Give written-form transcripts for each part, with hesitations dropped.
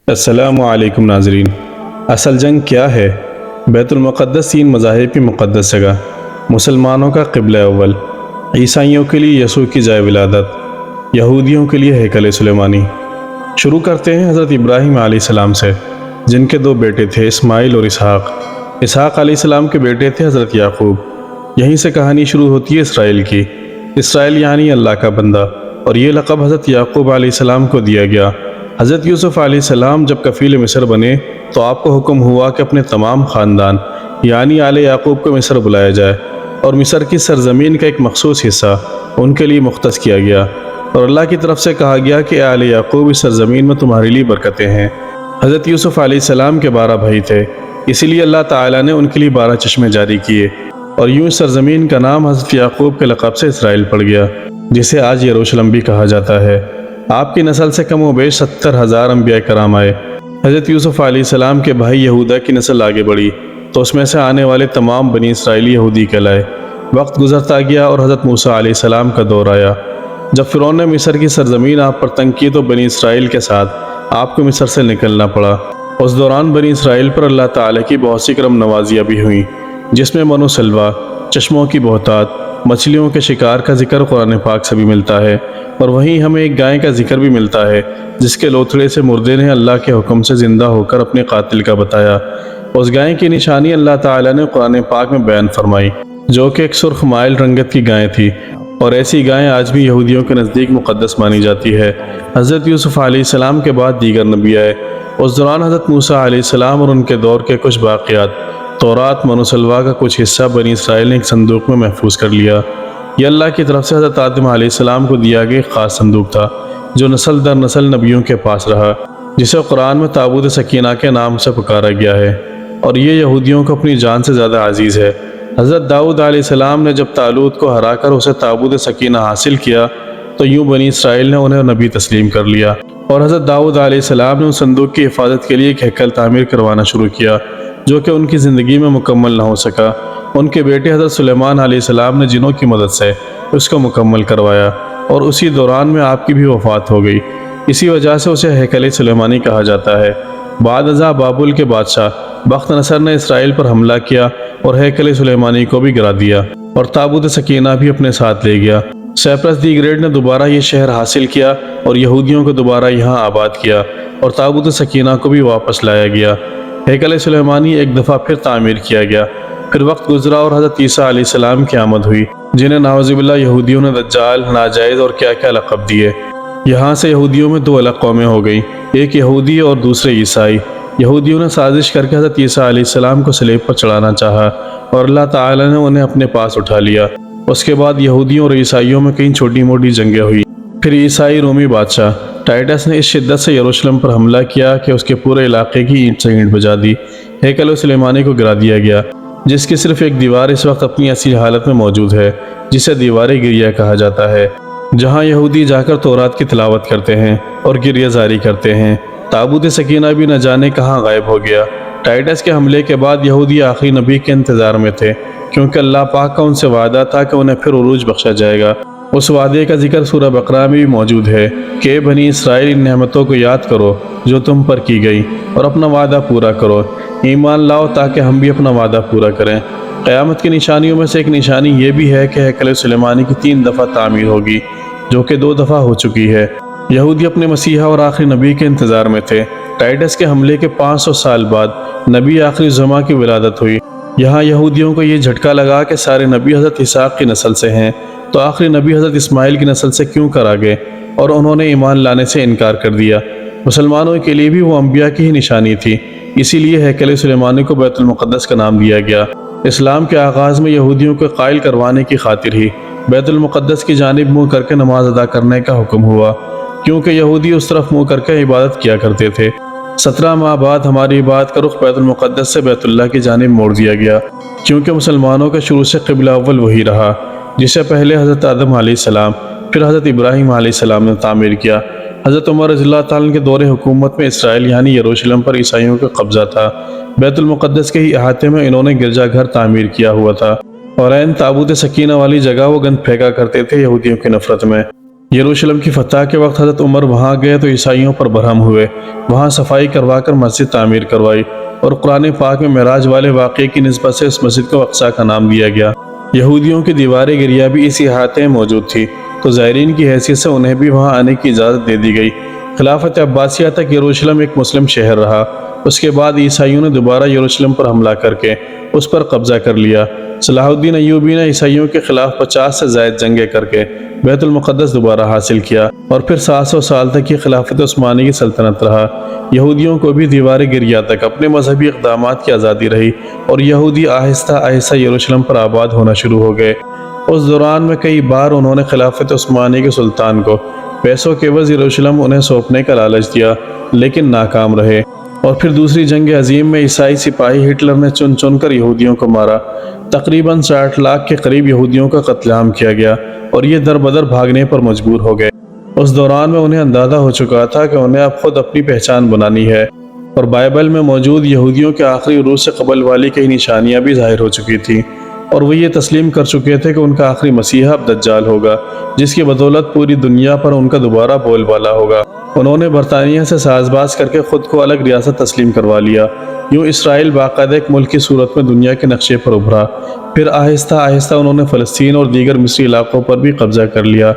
السلام علیکم ناظرین۔ اصل جنگ کیا ہے؟ بیت المقدس تین مذاہب کی مقدس جگہ، مسلمانوں کا قبلہ اول، عیسائیوں کے لیے یسوع کی جائے ولادت، یہودیوں کے لیے ہیکل سلیمانی۔ شروع کرتے ہیں حضرت ابراہیم علیہ السلام سے، جن کے دو بیٹے تھے، اسماعیل اور اسحاق۔ اسحاق علیہ السلام کے بیٹے تھے حضرت یعقوب۔ یہیں سے کہانی شروع ہوتی ہے اسرائیل کی۔ اسرائیل یعنی اللہ کا بندہ، اور یہ لقب حضرت یعقوب علیہ السلام کو دیا گیا۔ حضرت یوسف علیہ السلام جب کفیل مصر بنے تو آپ کو حکم ہوا کہ اپنے تمام خاندان یعنی آل یعقوب کو مصر بلایا جائے، اور مصر کی سرزمین کا ایک مخصوص حصہ ان کے لیے مختص کیا گیا، اور اللہ کی طرف سے کہا گیا کہ آل یعقوب اس سرزمین میں تمہارے لیے برکتیں ہیں۔ حضرت یوسف علیہ السلام کے 12 بھائی تھے، اسی لیے اللہ تعالیٰ نے ان کے لیے 12 چشمے جاری کیے، اور یوں اس سرزمین کا نام حضرت یعقوب کے لقب سے اسرائیل پڑ گیا، جسے آج یروشلم بھی کہا جاتا ہے۔ آپ کی نسل سے کم و بیش 70,000 انبیاء کرام آئے۔ حضرت یوسف علیہ السلام کے بھائی یہودا کی نسل آگے بڑھی تو اس میں سے آنے والے تمام بنی اسرائیلی یہودی کہلائے۔ وقت گزرتا گیا اور حضرت موسیٰ علیہ السلام کا دور آیا۔ جب فرعون نے مصر کی سرزمین آپ پر تنگ کی تو بنی اسرائیل کے ساتھ آپ کو مصر سے نکلنا پڑا۔ اس دوران بنی اسرائیل پر اللہ تعالیٰ کی بہت سی کرم نوازیاں بھی ہوئیں، جس میں من و سلوہ، چشموں کی بہتات، مچھلیوں کے شکار کا ذکر قرآن پاک سے بھی ملتا ہے، اور وہیں ہمیں ایک گائے کا ذکر بھی ملتا ہے جس کے لوتھڑے سے مردے نے اللہ کے حکم سے زندہ ہو کر اپنے قاتل کا بتایا۔ اس گائے کی نشانی اللہ تعالیٰ نے قرآن پاک میں بیان فرمائی، جو کہ ایک سرخ مائل رنگت کی گائے تھی، اور ایسی گائیں آج بھی یہودیوں کے نزدیک مقدس مانی جاتی ہے۔ حضرت یوسف علیہ السلام کے بعد دیگر نبی آئے۔ اس دوران حضرت موسیٰ علیہ السلام اور ان کے دور کے کچھ باقیات، تورات، من و سلوہ کا کچھ حصہ بنی اسرائیل نے ایک صندوق میں محفوظ کر لیا۔ یہ اللہ کی طرف سے حضرت آدم علیہ السلام کو دیا گیا ایک خاص صندوق تھا، جو نسل در نسل نبیوں کے پاس رہا، جسے قرآن میں تابوت سکینہ کے نام سے پکارا گیا ہے، اور یہ یہودیوں کو اپنی جان سے زیادہ عزیز ہے۔ حضرت داؤد علیہ السلام نے جب طالوت کو ہرا کر اسے تابوت سکینہ حاصل کیا تو یوں بنی اسرائیل نے انہیں نبی تسلیم کر لیا، اور حضرت داؤد علیہ السلام نے اس صندوق کی حفاظت کے لیے ایک ہیکل تعمیر کروانا شروع کیا، جو کہ ان کی زندگی میں مکمل نہ ہو سکا۔ ان کے بیٹے حضرت سلیمان علیہ السلام نے جنوں کی مدد سے اس کو مکمل کروایا، اور اسی دوران میں آپ کی بھی وفات ہو گئی۔ اسی وجہ سے اسے ہیکل سلیمانی کہا جاتا ہے۔ بعد ازاں بابل کے بادشاہ بخت نصر نے اسرائیل پر حملہ کیا اور ہیکل سلیمانی کو بھی گرا دیا، اور تابوت سکینہ بھی اپنے ساتھ لے گیا۔ سیپرس دی گریٹ نے دوبارہ یہ شہر حاصل کیا اور یہودیوں کو دوبارہ یہاں آباد کیا، اور تابوت سکینہ کو بھی واپس لایا گیا۔ ہیکل سلیمانی ایک دفعہ پھر تعمیر کیا گیا۔ پھر وقت گزرا اور حضرت عیسیٰ علیہ السلام کی آمد ہوئی، جنہیں نعوذ باللہ یہودیوں نے دجال، ناجائز اور کیا کیا لقب دیے۔ یہاں سے یہودیوں میں 2 الگ قومیں ہو گئیں، ایک یہودی اور دوسرے عیسائی۔ یہودیوں نے سازش کر کے حضرت عیسیٰ علیہ السلام کو صلیب پر چڑھانا چاہا، اور اللہ تعالیٰ نے انہیں اپنے پاس اٹھا لیا۔ اس کے بعد یہودیوں اور عیسائیوں میں کئی چھوٹی موٹی جنگیں ہوئی۔ پھر عیسائی رومی بادشاہ ٹائٹس نے اس شدت سے یروشلم پر حملہ کیا کہ اس کے پورے علاقے کی اینٹ سے اینٹ بجا دی۔ ہیکل سلیمانی کو گرا دیا گیا، جس کی صرف ایک دیوار اس وقت اپنی اصلی حالت میں موجود ہے، جسے دیوار گریہ کہا جاتا ہے، جہاں یہودی جا کر تورات کی تلاوت کرتے ہیں اور گریہ زاری کرتے ہیں۔ تابوت سکینہ بھی نہ جانے کہاں غائب ہو گیا۔ ٹائٹس کے حملے کے بعد یہودی آخری نبی کے انتظار میں تھے، کیونکہ اللہ پاک کا ان سے وعدہ تھا کہ انہیں پھر عروج بخشا جائے گا۔ اس وعدے کا ذکر سورہ بقرہ میں بھی موجود ہے کہ بنی اسرائیل، ان نعمتوں کو یاد کرو جو تم پر کی گئی، اور اپنا وعدہ پورا کرو، ایمان لاؤ تاکہ ہم بھی اپنا وعدہ پورا کریں۔ قیامت کی نشانیوں میں سے ایک نشانی یہ بھی ہے کہ ہیکل سلیمانی کی 3 دفعہ تعمیر ہوگی، جو کہ 2 دفعہ ہو چکی ہے۔ یہودی اپنے مسیحا اور آخری نبی کے انتظار میں تھے۔ ٹائٹس کے حملے کے 500 سال بعد نبی آخری زماں کی ولادت ہوئی۔ یہاں یہودیوں کو یہ جھٹکا لگا کہ سارے نبی حضرت اسحاق کی نسل سے ہیں، تو آخری نبی حضرت اسماعیل کی نسل سے کیوں کر آگے، اور انہوں نے ایمان لانے سے انکار کر دیا۔ مسلمانوں کے لیے بھی وہ انبیاء کی ہی نشانی تھی، اسی لیے ہیکل سلیمانی کو بیت المقدس کا نام دیا گیا۔ اسلام کے آغاز میں یہودیوں کو قائل کروانے کی خاطر ہی بیت المقدس کی جانب منہ کر کے نماز ادا کرنے کا حکم ہوا، کیونکہ یہودی اس طرف منہ کر کے عبادت کیا کرتے تھے۔ 17 ماہ بعد ہماری عبادت کا رخ بیت المقدس سے بیت اللہ کی جانب موڑ دیا گیا، کیونکہ مسلمانوں کا شروع سے قبلہ اول وہی رہا، جسے پہلے حضرت آدم علیہ السلام پھر حضرت ابراہیم علیہ السلام نے تعمیر کیا۔ حضرت عمر رضی اللہ تعالیٰ کے دور حکومت میں اسرائیل یعنی یروشلم پر عیسائیوں کا قبضہ تھا۔ بیت المقدس کے ہی احاطے میں انہوں نے گرجا گھر تعمیر کیا ہوا تھا، اور عین تابوت سکینہ والی جگہ وہ گند پھینکا کرتے تھے یہودیوں کی نفرت میں۔ یروشلم کی فتح کے وقت حضرت عمر وہاں گئے تو عیسائیوں پر برہم ہوئے، وہاں صفائی کروا کر مسجد تعمیر کروائی، اور قرآن پاک میں معراج والے واقعے کی نسبت سے اس مسجد کو اقصیٰ کا نام دیا گیا۔ یہودیوں کی دیوار گریا بھی اسی احاطے میں موجود تھی، تو زائرین کی حیثیت سے انہیں بھی وہاں آنے کی اجازت دے دی گئی۔ خلافت عباسیہ تک یروشلم ایک مسلم شہر رہا۔ اس کے بعد عیسائیوں نے دوبارہ یروشلم پر حملہ کر کے اس پر قبضہ کر لیا۔ صلاح الدین ایوبی نے عیسائیوں کے خلاف 50 سے زائد جنگیں کر کے بیت المقدس دوبارہ حاصل کیا، اور پھر 700 سال تک یہ خلافت عثمانی کی سلطنت رہا۔ یہودیوں کو بھی دیوار گریا تک اپنے مذہبی اقدامات کی آزادی رہی، اور یہودی آہستہ آہستہ یروشلم پر آباد ہونا شروع ہو گئے۔ اس دوران میں کئی بار انہوں نے خلافت عثمانی کے سلطان کو پیسوں کے عوض یروشلم انہیں سونپنے کا لالچ دیا، لیکن ناکام رہے۔ اور پھر دوسری جنگ عظیم میں عیسائی سپاہی ہٹلر نے چن چن کر یہودیوں کو مارا۔ تقریباً 60 لاکھ کے قریب یہودیوں کا قتل عام کیا گیا، اور یہ در بدر بھاگنے پر مجبور ہو گئے۔ اس دوران میں انہیں اندازہ ہو چکا تھا کہ انہیں اب خود اپنی پہچان بنانی ہے، اور بائبل میں موجود یہودیوں کے آخری عروج سے قبل والی کئی نشانیاں بھی ظاہر ہو چکی تھیں، اور وہ یہ تسلیم کر چکے تھے کہ ان کا آخری مسیحا اب دجال ہوگا، جس کی بدولت پوری دنیا پر ان کا دوبارہ بول بالا ہوگا۔ انہوں نے برطانیہ سے ساز باز کر کے خود کو الگ ریاست تسلیم کروا لیا۔ یوں اسرائیل باقاعدہ ایک ملک کی صورت میں دنیا کے نقشے پر ابھرا۔ پھر آہستہ آہستہ انہوں نے فلسطین اور دیگر مصری علاقوں پر بھی قبضہ کر لیا۔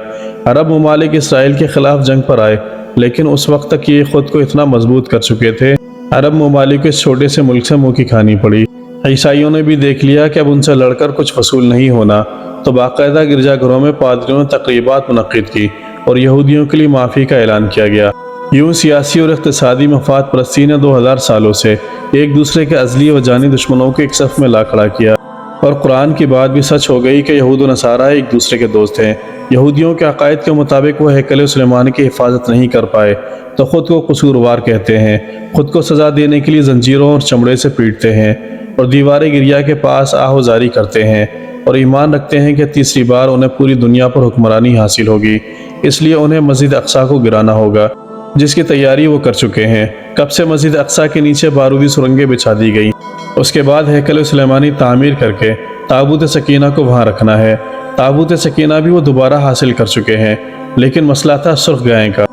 عرب ممالک اسرائیل کے خلاف جنگ پر آئے، لیکن اس وقت تک یہ خود کو اتنا مضبوط کر چکے تھے، عرب ممالک کو اس چھوٹے سے ملک سے منہ کی کھانی پڑی۔ عیسائیوں نے بھی دیکھ لیا کہ اب ان سے لڑ کر کچھ وصول نہیں ہونا، تو باقاعدہ گرجا گھروں میں پادریوں نے تقریبات منعقد کی اور یہودیوں کے لیے معافی کا اعلان کیا گیا۔ یوں سیاسی اور اقتصادی مفاد پرستی نے 2000 سالوں سے ایک دوسرے کے ازلی و جانی دشمنوں کو ایک صف میں لا کھڑا کیا، اور قرآن کی بات بھی سچ ہو گئی کہ یہود و نصارہ ایک دوسرے کے دوست ہیں۔ یہودیوں کے عقائد کے مطابق وہ ہیکل سلیمان کی حفاظت نہیں کر پائے تو خود کو قصوروار کہتے ہیں، خود کو سزا دینے کے لیے زنجیروں اور چمڑے سے پیٹتے ہیں، اور دیوار گریا کے پاس آہوزاری کرتے ہیں، اور ایمان رکھتے ہیں کہ تیسری بار انہیں پوری دنیا پر حکمرانی حاصل ہوگی، اس لیے انہیں مسجد اقصیٰ کو گرانا ہوگا، جس کی تیاری وہ کر چکے ہیں۔ کب سے مسجد اقصیٰ کے نیچے بارودی سرنگیں بچھا دی گئی۔ اس کے بعد ہیکل سلیمانی تعمیر کر کے تابوت سکینہ کو وہاں رکھنا ہے۔ تابوت سکینہ بھی وہ دوبارہ حاصل کر چکے ہیں، لیکن مسئلہ تھا سرخ گائے کا،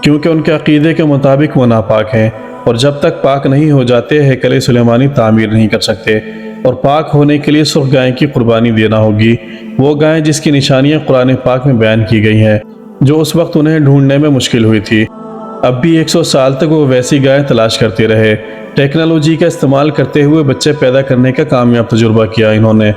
کیونکہ ان کے عقیدے کے مطابق وہ ناپاک ہیں، اور جب تک پاک نہیں ہو جاتے ہیکل سلیمانی تعمیر نہیں کر سکتے، اور پاک ہونے کے لیے سرخ گائے کی قربانی دینا ہوگی، وہ گائے جس کی نشانیاں قرآن پاک میں بیان کی گئی ہیں، جو اس وقت انہیں ڈھونڈنے میں مشکل ہوئی تھی۔ اب بھی 100 سال تک وہ ویسی گائے تلاش کرتے رہے۔ ٹیکنالوجی کا استعمال کرتے ہوئے بچے پیدا کرنے کا کامیاب تجربہ کیا انہوں نے۔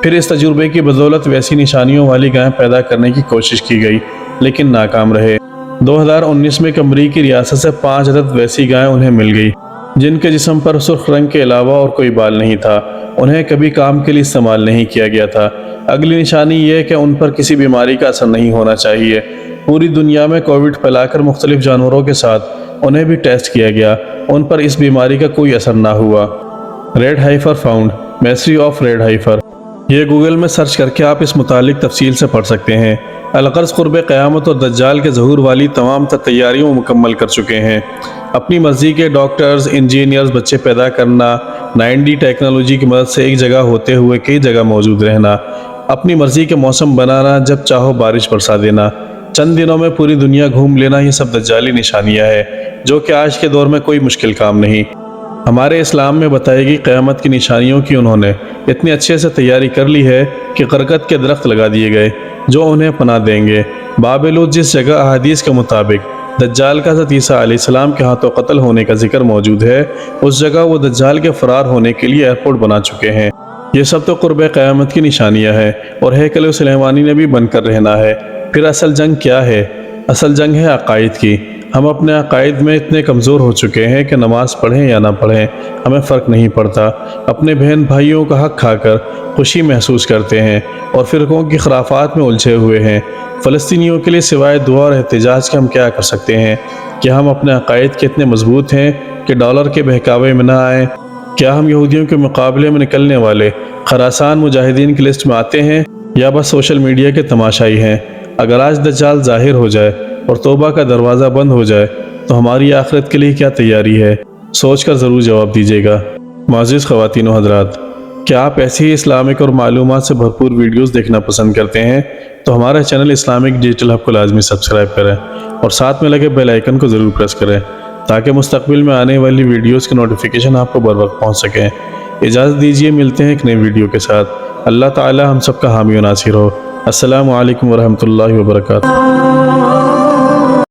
پھر اس تجربے کی بدولت ویسی نشانیوں والی گائے پیدا کرنے کی کوشش کی گئی، لیکن ناکام رہے۔ 2019 میں ایک امریکی ریاست سے 5 عدد ویسی گائیں انہیں مل گئی، جن کے جسم پر سرخ رنگ کے علاوہ اور کوئی بال نہیں تھا۔ انہیں کبھی کام کے لیے استعمال نہیں کیا گیا تھا۔ اگلی نشانی یہ کہ ان پر کسی بیماری کا اثر نہیں ہونا چاہیے۔ پوری دنیا میں کووڈ پھیلا کر مختلف جانوروں کے ساتھ انہیں بھی ٹیسٹ کیا گیا، ان پر اس بیماری کا کوئی اثر نہ ہوا۔ Red heifer found, mystery of red heifer, یہ گوگل میں سرچ کر کے آپ اس متعلق تفصیل سے پڑھ سکتے ہیں۔ الغرض قرب قیامت اور دجال کے ظہور والی تمام تیاریوں مکمل کر چکے ہیں۔ اپنی مرضی کے ڈاکٹرز، انجینئرز، بچے پیدا کرنا، 9D ٹیکنالوجی کی مدد سے ایک جگہ ہوتے ہوئے کئی جگہ موجود رہنا، اپنی مرضی کے موسم بنانا، جب چاہو بارش برسا دینا، چند دنوں میں پوری دنیا گھوم لینا، یہ سب دجالی نشانیاں ہیں، جو کہ آج کے دور میں کوئی مشکل کام نہیں۔ ہمارے اسلام میں بتائی گئی قیامت کی نشانیوں کی انہوں نے اتنی اچھے سے تیاری کر لی ہے کہ قرقد کے درخت لگا دیے گئے جو انہیں پناہ دیں گے۔ بابلود جس جگہ احادیث کے مطابق دجال کا حضرت عیسیٰ علیہ السلام کے ہاتھوں قتل ہونے کا ذکر موجود ہے، اس جگہ وہ دجال کے فرار ہونے کے لیے ایئرپورٹ بنا چکے ہیں۔ یہ سب تو قرب قیامت کی نشانیاں ہیں، اور ہیکل سلیمانی نے بھی بن کر رہنا ہے۔ پھر اصل جنگ کیا ہے؟ اصل جنگ ہے عقائد کی۔ ہم اپنے عقائد میں اتنے کمزور ہو چکے ہیں کہ نماز پڑھیں یا نہ پڑھیں ہمیں فرق نہیں پڑتا، اپنے بہن بھائیوں کا حق کھا کر خوشی محسوس کرتے ہیں، اور فرقوں کی خرافات میں الجھے ہوئے ہیں۔ فلسطینیوں کے لیے سوائے دعا اور احتجاج کے ہم کیا کر سکتے ہیں؟ کیا ہم اپنے عقائد کے اتنے مضبوط ہیں کہ ڈالر کے بہکاوے میں نہ آئیں؟ کیا ہم یہودیوں کے مقابلے میں نکلنے والے خراسان مجاہدین کی لسٹ میں آتے ہیں، یا بس سوشل میڈیا کے تماشائی ہیں؟ اگر آج دجال ظاہر ہو جائے اور توبہ کا دروازہ بند ہو جائے تو ہماری آخرت کے لیے کیا تیاری ہے؟ سوچ کر ضرور جواب دیجیے گا۔ معزز خواتین و حضرات، کیا آپ ایسی ہی اسلامک اور معلومات سے بھرپور ویڈیوز دیکھنا پسند کرتے ہیں تو ہمارا چینل اسلامک ڈیجیٹل ہب کو لازمی سبسکرائب کریں اور ساتھ میں لگے بیل آئیکن کو ضرور پریس کریں تاکہ مستقبل میں آنے والی ویڈیوز کی نوٹیفیکیشن آپ کو بر وقت پہنچ سکیں۔ اجازت دیجیے، ملتے ہیں ایک نئی ویڈیو کے ساتھ۔ اللہ تعالی ہم سب کا حامی و ناصر ہو۔ السلام علیکم ورحمۃ اللہ وبرکاتہ۔